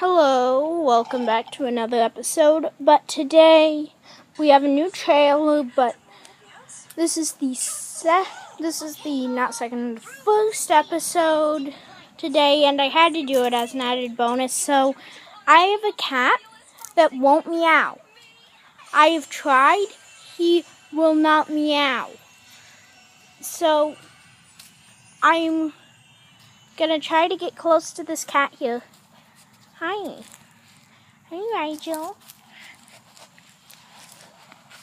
Hello, welcome back to another episode, but today we have a new trailer, but this is the first episode today, and I had to do it as an added bonus. So I have a cat that won't meow. I have tried, he will not meow. So I'm gonna try to get close to this cat here. Hi. Hi, Rigel.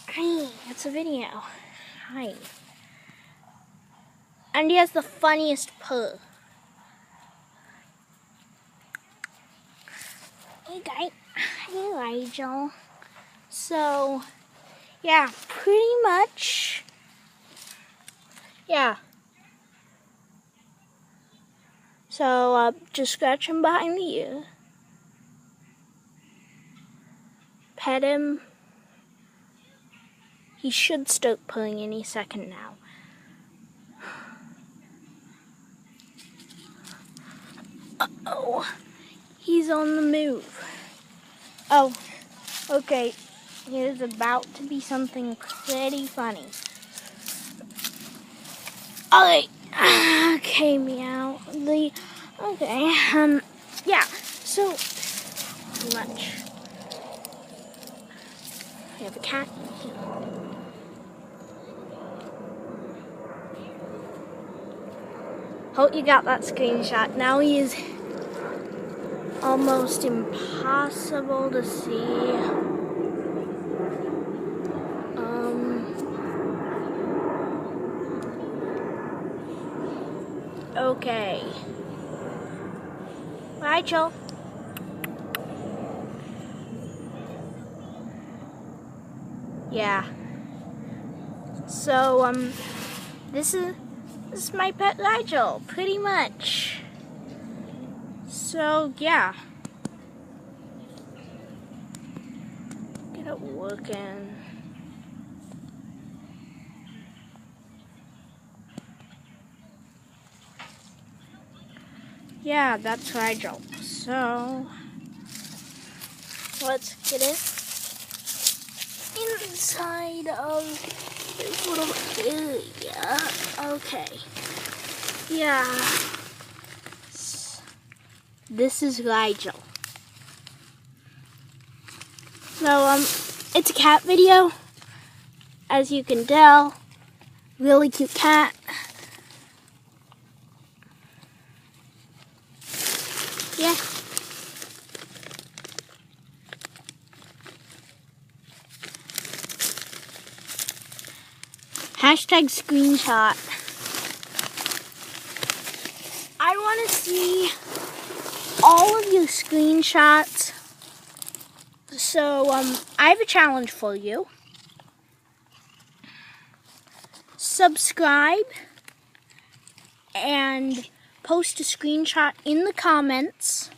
Hi, it's a video. Hi. And he has the funniest purr. Hey, guy. Hey, Rigel. So, yeah, pretty much. Yeah. So, just scratch him behind the ear. Pet him. He should start purring any second now. Uh-oh. He's on the move. Oh, okay. Here's about to be something pretty funny. Alright. Okay, meow. Yeah. So, pretty much. We have a cat here. Hope you got that screenshot. Now he is almost impossible to see. Okay. Rachel. Yeah. So, this is my pet Rigel, pretty much. So, yeah. Get it working. Yeah, that's Rigel. So, let's get it inside of this little area. Okay. Yeah. This is Rigel. So, it's a cat video. As you can tell, really cute cat. Yeah. Hashtag screenshot. I want to see all of your screenshots. So, I have a challenge for you. Subscribe and post a screenshot in the comments.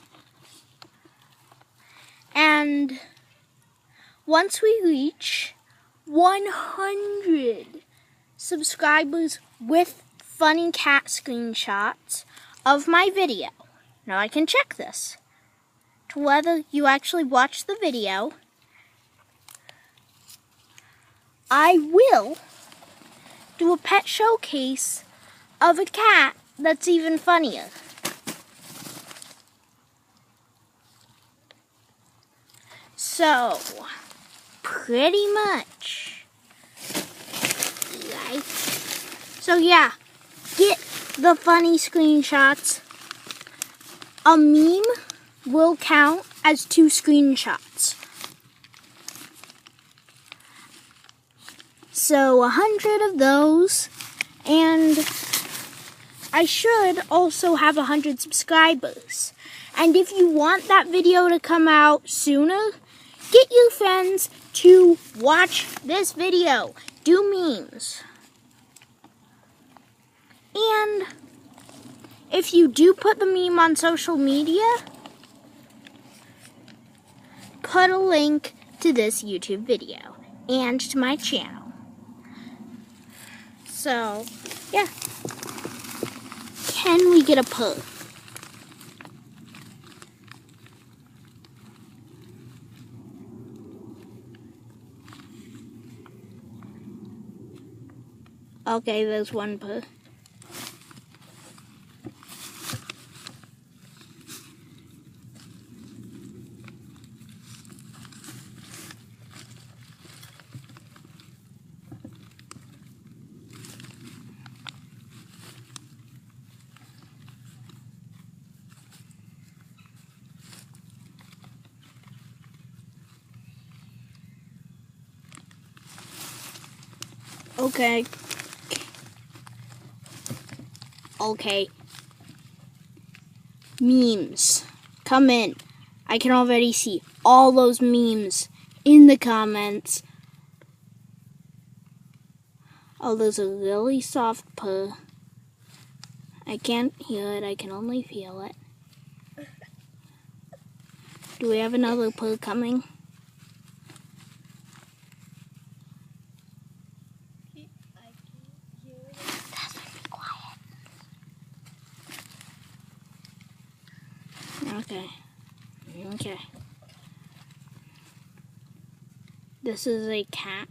And once we reach 100 subscribers with funny cat screenshots of my video. Now I can check this to whether you actually watched the video. I will do a pet showcase of a cat that's even funnier. So, pretty much. Right? So yeah, get the funny screenshots. A meme will count as 2 screenshots. So 100 of those, and I should also have 100 subscribers. And if you want that video to come out sooner, get your friends to watch this video. Do memes. And if you do put the meme on social media, put a link to this YouTube video and to my channel. So, yeah. Can we get a purr? Okay, there's one poo. Okay. Okay. Memes. Come in. I can already see all those memes in the comments. Oh, there's a really soft purr. I can't hear it, I can only feel it. Do we have another purr coming? Okay. Okay. This is a cat.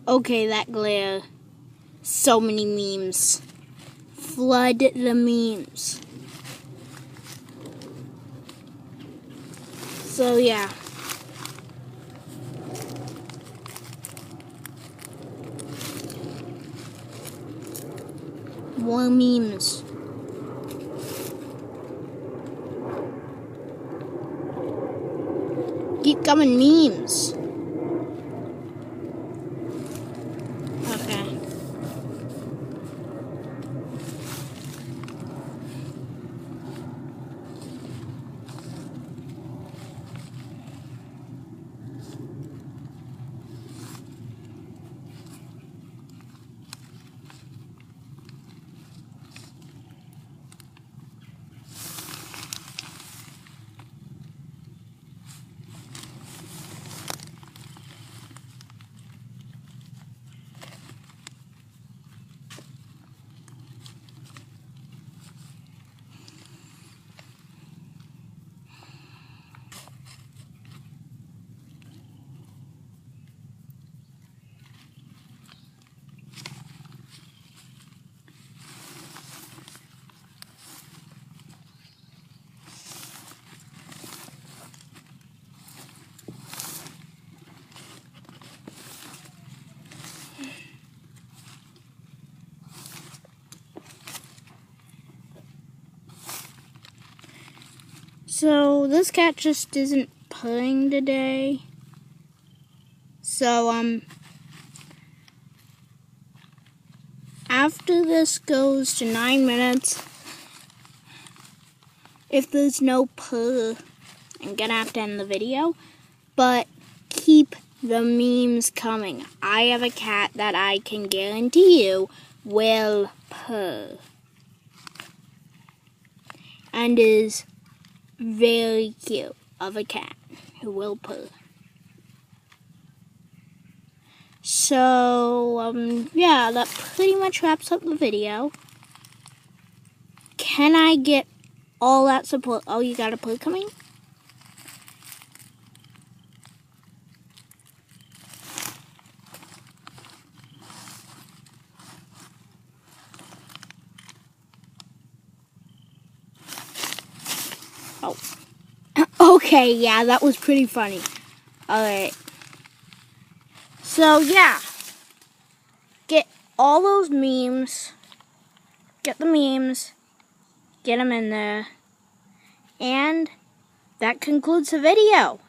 Okay, that glare. So many memes. Flood the memes. So yeah. More memes. Keep coming memes. Okay. So this cat just isn't purring today. So after this goes to 9 minutes, if there's no purr, I'm gonna have to end the video. But keep the memes coming. I have a cat that I can guarantee you will purr. And is very cute of a cat who will purr. So, yeah, that pretty much wraps up the video. Can I get all that support? Oh, you got a purr coming? Oh. Okay, yeah, that was pretty funny. Alright. So, yeah. Get all those memes. Get the memes. Get them in there. And that concludes the video.